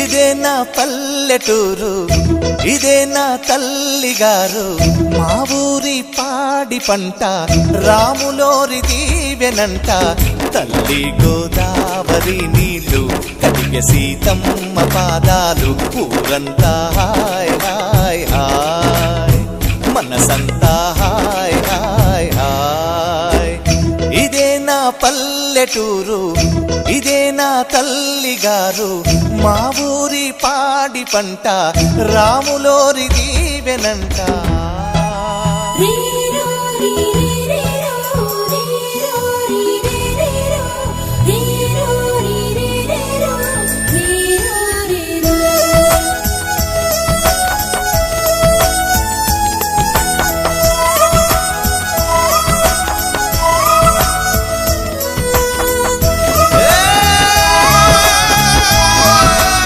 ఇదే నా పల్లెటూరు, ఇదే నా తల్లిగారు, మా ఊరి పాడి పంట రాములోరి దీవెనంట. తల్లి గోదావరి నీళ్ళు కడిగ సీతమ్మ పాదాలు, ఊరంతా హాయ్ హాయ్ హాయ్, మనసంతా హాయ్ హాయ్ హాయ్. ఇదే నా పల్లెటూరు, ఇదే నా తల్లిగారు, మా ఊరి పాడి పంట రాములోరి దీవెనంట.